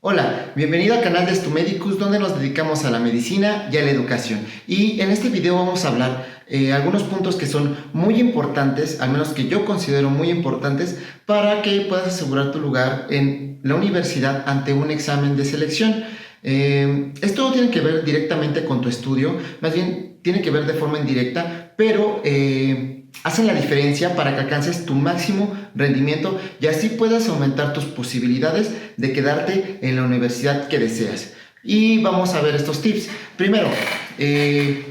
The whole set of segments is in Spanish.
Hola, bienvenido al canal de StuMedicus, donde nos dedicamos a la medicina y a la educación. Y en este video vamos a hablar algunos puntos que son muy importantes, al menos que yo considero muy importantes, para que puedas asegurar tu lugar en la universidad ante un examen de selección. Esto no tiene que ver directamente con tu estudio, más bien tiene que ver de forma indirecta, pero hacen la diferencia para que alcances tu máximo rendimiento y así puedas aumentar tus posibilidades de quedarte en la universidad que deseas. Y vamos a ver estos tips. Primero,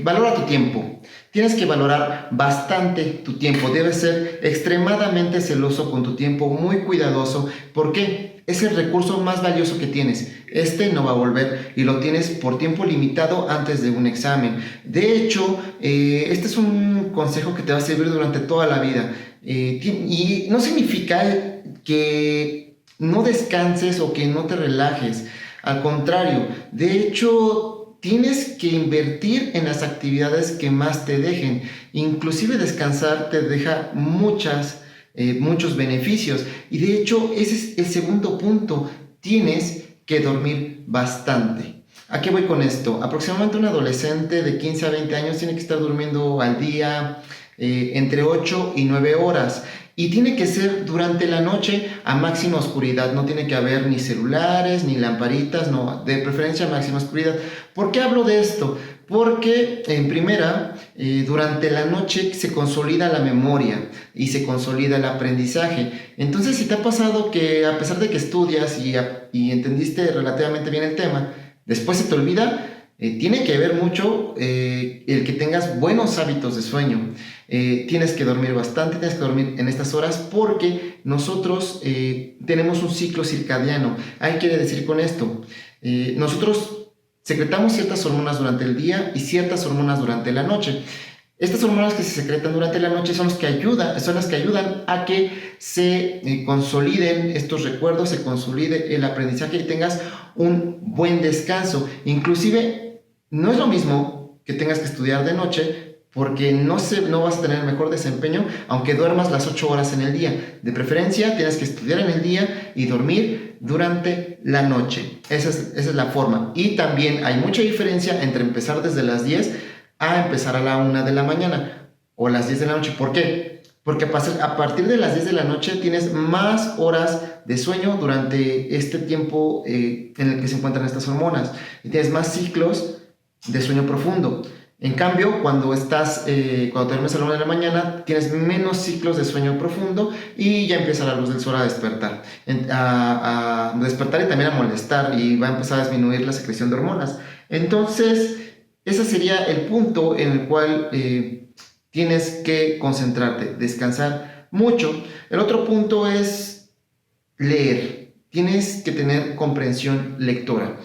valora tu tiempo. Tienes que valorar bastante tu tiempo. Debes ser extremadamente celoso con tu tiempo, muy cuidadoso. ¿Por qué? Es el recurso más valioso que tienes. Este no va a volver y lo tienes por tiempo limitado antes de un examen. De hecho, este es un consejo que te va a servir durante toda la vida. Y no significa que no descanses o que no te relajes. Al contrario, de hecho, tienes que invertir en las actividades que más te dejen. Inclusive descansar te deja muchos beneficios. Y de hecho, ese es el segundo punto. Tienes que dormir bastante. ¿A qué voy con esto? Aproximadamente un adolescente de 15 a 20 años tiene que estar durmiendo al día entre 8 y 9 horas. Y tiene que ser durante la noche a máxima oscuridad. No tiene que haber ni celulares, ni lamparitas, no, de preferencia a máxima oscuridad. ¿Por qué hablo de esto? Porque en primera, durante la noche se consolida la memoria y se consolida el aprendizaje. Entonces, si te ha pasado que a pesar de que estudias y entendiste relativamente bien el tema, después se te olvida, tiene que ver mucho el que tengas buenos hábitos de sueño. Tienes que dormir bastante, tienes que dormir en estas horas porque nosotros tenemos un ciclo circadiano. ¿Qué quiere decir con esto? Nosotros secretamos ciertas hormonas durante el día y ciertas hormonas durante la noche. Estas hormonas que se secretan durante la noche son las que ayudan a que se consoliden estos recuerdos, se consolide el aprendizaje y tengas un buen descanso. Inclusive, no es lo mismo que tengas que estudiar de noche porque no vas a tener el mejor desempeño aunque duermas las 8 horas en el día. De preferencia, tienes que estudiar en el día y dormir durante la noche. Esa es la forma. Y también hay mucha diferencia entre empezar desde las 10 a empezar a la 1 de la mañana o las 10 de la noche. ¿Por qué? Porque a partir de las 10 de la noche tienes más horas de sueño durante este tiempo en el que se encuentran estas hormonas y tienes más ciclos de sueño profundo. En cambio, cuando duermes a la 1 de la mañana, tienes menos ciclos de sueño profundo y ya empieza la luz del sol a despertar. A despertar y también a molestar y va a empezar a disminuir la secreción de hormonas. Entonces, ese sería el punto en el cual tienes que concentrarte, descansar mucho. El otro punto es leer. Tienes que tener comprensión lectora.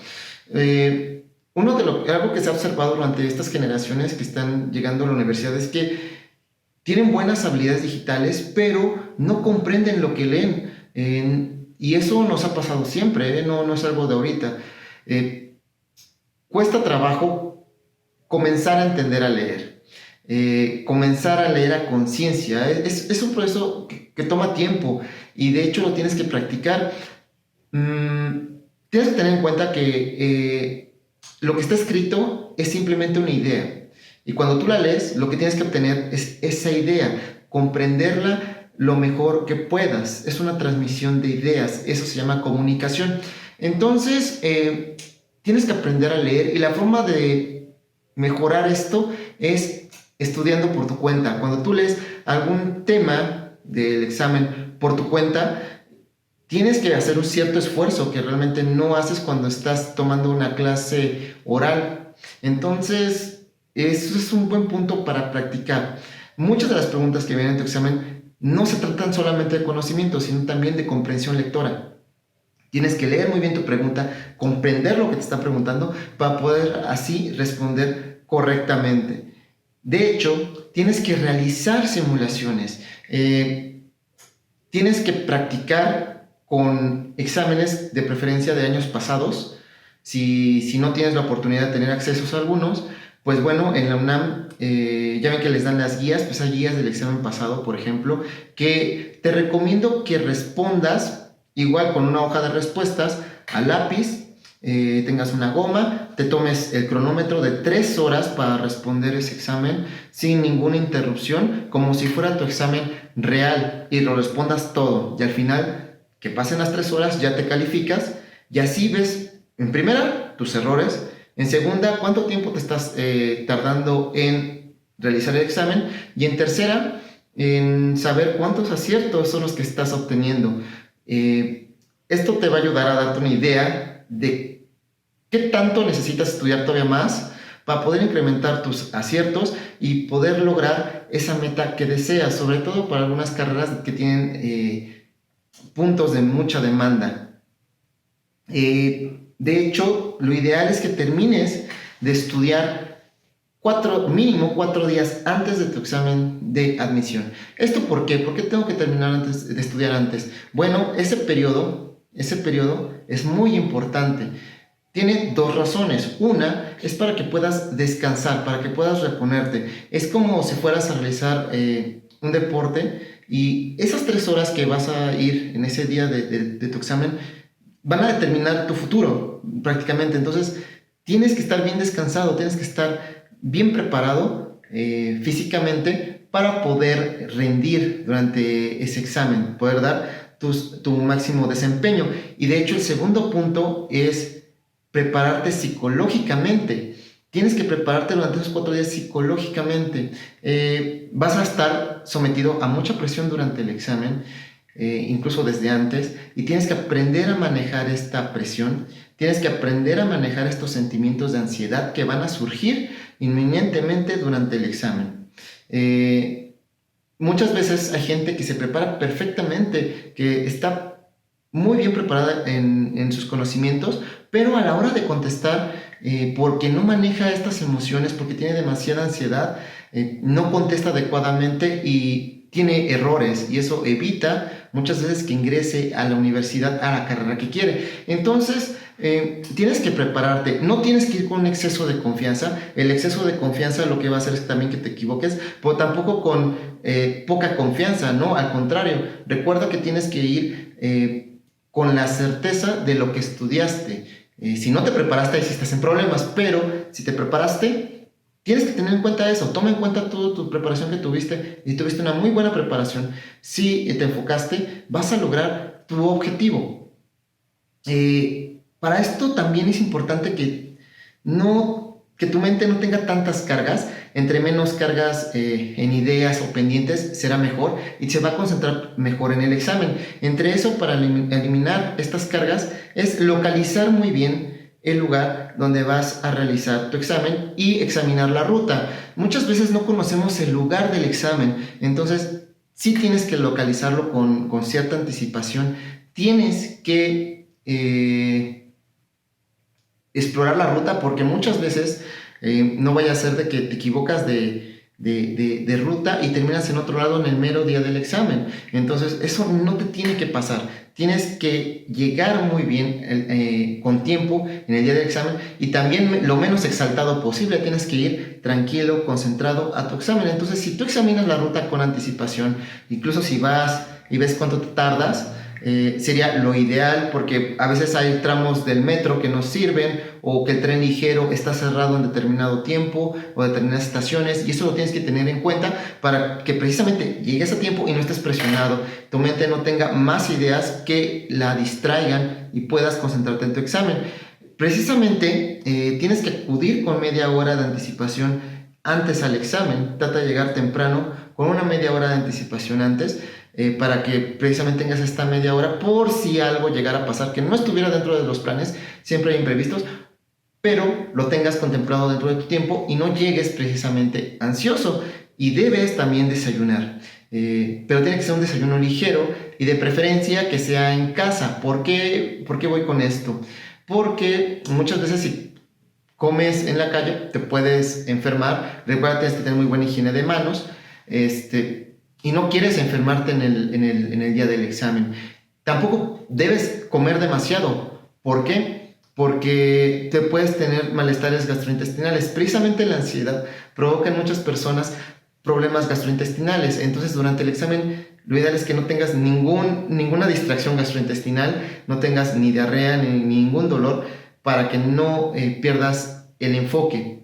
Algo que se ha observado durante estas generaciones que están llegando a la universidad es que tienen buenas habilidades digitales, pero no comprenden lo que leen. Y eso nos ha pasado siempre, no es algo de ahorita. Cuesta trabajo comenzar a entender a leer. Comenzar a leer a conciencia. Es un proceso que toma tiempo y de hecho lo tienes que practicar. Tienes que tener en cuenta que lo que está escrito es simplemente una idea. Y cuando tú la lees, lo que tienes que obtener es esa idea, comprenderla lo mejor que puedas. Es una transmisión de ideas, eso se llama comunicación. Entonces, tienes que aprender a leer y la forma de mejorar esto es estudiando por tu cuenta. Cuando tú lees algún tema del examen por tu cuenta, tienes que hacer un cierto esfuerzo que realmente no haces cuando estás tomando una clase oral. Entonces, eso es un buen punto para practicar. Muchas de las preguntas que vienen en tu examen no se tratan solamente de conocimiento, sino también de comprensión lectora. Tienes que leer muy bien tu pregunta, comprender lo que te están preguntando para poder así responder correctamente. De hecho, tienes que realizar simulaciones. Tienes que practicar con exámenes de preferencia de años pasados. Si no tienes la oportunidad de tener accesos a algunos, pues bueno, en la UNAM ya ven que les dan las guías, pues hay guías del examen pasado, por ejemplo, que te recomiendo que respondas igual con una hoja de respuestas al lápiz, tengas una goma, te tomes el cronómetro de 3 horas para responder ese examen sin ninguna interrupción, como si fuera tu examen real, y lo respondas todo. Y al final, que pasen las 3 horas, ya te calificas y así ves, en primera, tus errores, en segunda, cuánto tiempo te estás tardando en realizar el examen, y en tercera, en saber cuántos aciertos son los que estás obteniendo. Esto te va a ayudar a darte una idea de qué tanto necesitas estudiar todavía más para poder incrementar tus aciertos y poder lograr esa meta que deseas, sobre todo para algunas carreras que tienen puntos de mucha demanda. De hecho, lo ideal es que termines de estudiar mínimo 4 días antes de tu examen de admisión. ¿Esto por qué? ¿Por qué tengo que terminar de estudiar antes? Bueno, ese periodo es muy importante. Tiene 2 razones. Una es para que puedas descansar, para que puedas reponerte. Es como si fueras a realizar un deporte, y esas 3 horas que vas a ir en ese día de tu examen van a determinar tu futuro prácticamente. Entonces tienes que estar bien descansado, tienes que estar bien preparado físicamente para poder rendir durante ese examen, poder dar tu máximo desempeño. Y de hecho el segundo punto es prepararte psicológicamente. Tienes que prepararte durante esos 4 días psicológicamente. Vas a estar sometido a mucha presión durante el examen, incluso desde antes, y tienes que aprender a manejar esta presión. Tienes que aprender a manejar estos sentimientos de ansiedad que van a surgir inminentemente durante el examen. Muchas veces hay gente que se prepara perfectamente, que está muy bien preparada en sus conocimientos, pero a la hora de contestar, porque no maneja estas emociones, porque tiene demasiada ansiedad, no contesta adecuadamente y tiene errores, y eso evita muchas veces que ingrese a la universidad, a la carrera que quiere. Entonces, tienes que prepararte, no tienes que ir con un exceso de confianza. El exceso de confianza lo que va a hacer es también que te equivoques, pero tampoco con poca confianza, ¿no? Al contrario, recuerda que tienes que ir con la certeza de lo que estudiaste. Si no te preparaste, ahí sí estás en problemas, pero si te preparaste, tienes que tener en cuenta eso. Toma en cuenta toda tu preparación que tuviste, y tuviste una muy buena preparación. Si te enfocaste, vas a lograr tu objetivo. Para esto también es importante que tu mente no tenga tantas cargas. Entre menos cargas en ideas o pendientes, será mejor y se va a concentrar mejor en el examen. Entre eso, para eliminar estas cargas, es localizar muy bien el lugar donde vas a realizar tu examen y examinar la ruta. Muchas veces no conocemos el lugar del examen, entonces sí tienes que localizarlo con cierta anticipación. Tienes que explorar la ruta, porque muchas veces no vaya a ser de que te equivocas de ruta y terminas en otro lado en el mero día del examen. Entonces eso no te tiene que pasar. Tienes que llegar muy bien con tiempo en el día del examen, y también lo menos exaltado posible. Tienes que ir tranquilo, concentrado a tu examen. Entonces, si tú examinas la ruta con anticipación, incluso si vas y ves cuánto te tardas, sería lo ideal, porque a veces hay tramos del metro que no sirven, o que el tren ligero está cerrado en determinado tiempo o determinadas estaciones, y eso lo tienes que tener en cuenta para que precisamente llegues a tiempo y no estés presionado, tu mente no tenga más ideas que la distraigan y puedas concentrarte en tu examen. Precisamente tienes que acudir con media hora de anticipación antes al examen. Trata de llegar temprano con una media hora de anticipación antes, para que precisamente tengas esta media hora por si algo llegara a pasar que no estuviera dentro de los planes. Siempre hay imprevistos, pero lo tengas contemplado dentro de tu tiempo y no llegues precisamente ansioso. Y debes también desayunar, pero tiene que ser un desayuno ligero y de preferencia que sea en casa. ¿Por qué voy con esto? Porque muchas veces si comes en la calle te puedes enfermar. Recuerda, tienes que tener muy buena higiene de manos, y no quieres enfermarte en el día del examen. Tampoco debes comer demasiado. ¿Por qué? Porque te puedes tener malestares gastrointestinales. Precisamente la ansiedad provoca en muchas personas problemas gastrointestinales. Entonces, durante el examen Lo ideal es que no tengas ninguna distracción gastrointestinal, no tengas ni diarrea ni ningún dolor para que no pierdas el enfoque.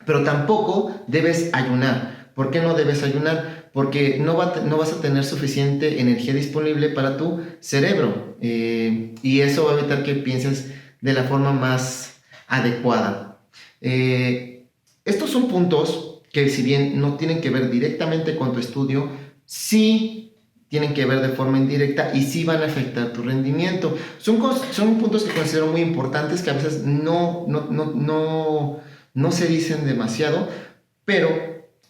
Pero tampoco debes ayunar. ¿Por qué no debes ayunar? Porque no vas a tener suficiente energía disponible para tu cerebro. Y eso va a evitar que pienses de la forma más adecuada. Estos son puntos que, si bien no tienen que ver directamente con tu estudio, sí tienen que ver de forma indirecta y sí van a afectar tu rendimiento. Son puntos que considero muy importantes, que a veces no se dicen demasiado, pero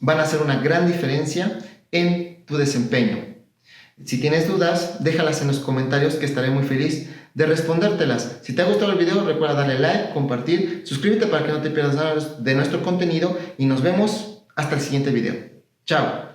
van a hacer una gran diferencia en tu desempeño. Si tienes dudas, déjalas en los comentarios, que estaré muy feliz de respondértelas. Si te ha gustado el video, recuerda darle like, compartir, suscríbete para que no te pierdas nada de nuestro contenido y nos vemos hasta el siguiente video. Chao.